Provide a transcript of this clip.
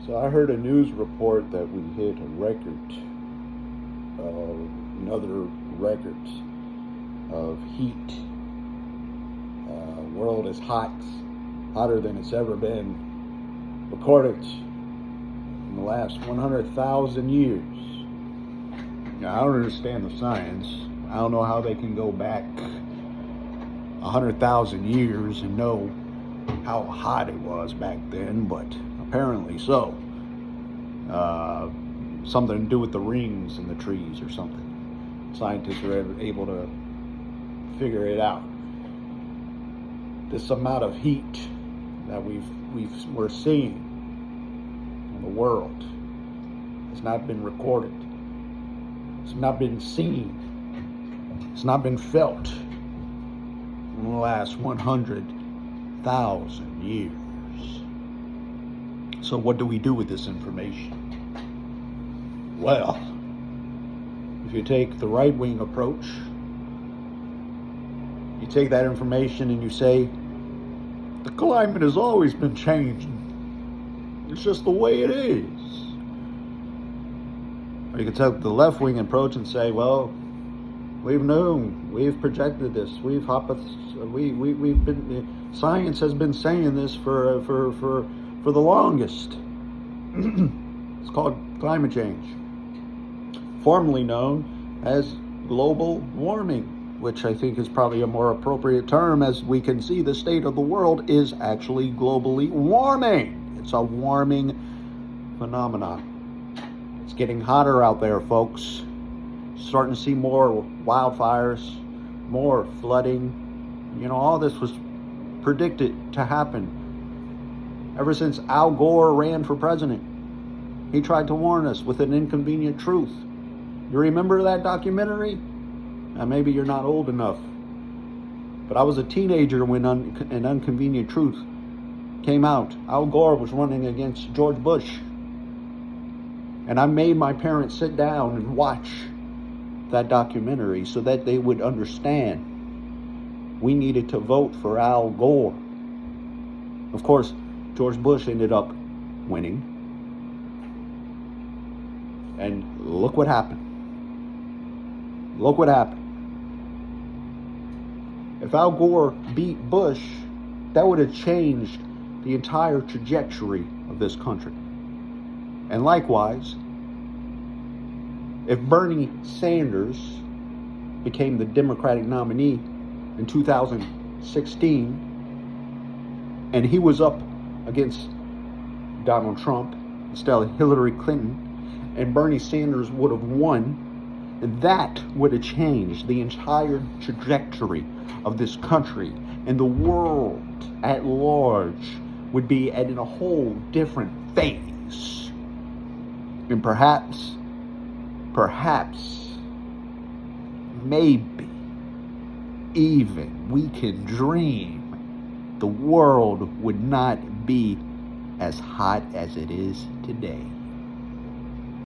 So I heard a news report that we hit a record, another record of heat. World is hot, hotter than it's ever been recorded in the last 100,000 years. Now, I don't understand the science. I don't know how they can go back 100,000 years and know how hot it was back then, but apparently so. Something to do with the rings in the trees or something. Scientists are able to figure it out. This amount of heat that we're seeing in the world has not been recorded. It's not been seen. It's not been felt in the last 100,000 years. So what do we do with this information? Well, if you take the right-wing approach, you take that information and you say, the climate has always been changing. It's just the way it is. Or you can take the left-wing approach and say, well, we've known, we've projected this, science has been saying this for the longest. It's called climate change, formerly known as global warming, which I think is probably a more appropriate term, as we can see the state of the world is actually globally warming. It's a warming phenomenon. It's getting hotter out there, folks. Starting to see more wildfires, more flooding. You know, all this was predicted to happen ever since Al Gore ran for president. He tried to warn us with an inconvenient truth. You remember that documentary? Maybe you're not old enough, but I was a teenager when An Inconvenient Truth came out. Al Gore was running against George Bush, and I made my parents sit down and watch that documentary so that they would understand we needed to vote for Al Gore. Of course, George Bush ended up winning, and look what happened. Look what happened. If Al Gore beat Bush, that would have changed the entire trajectory of this country. And likewise, if Bernie Sanders became the Democratic nominee in 2016, and he was up against Donald Trump instead of Hillary Clinton, and Bernie Sanders would have won, that would have changed the entire trajectory of this country, and the world at large would be at a whole different phase. And perhaps, maybe, even we can dream the world would not be as hot as it is today.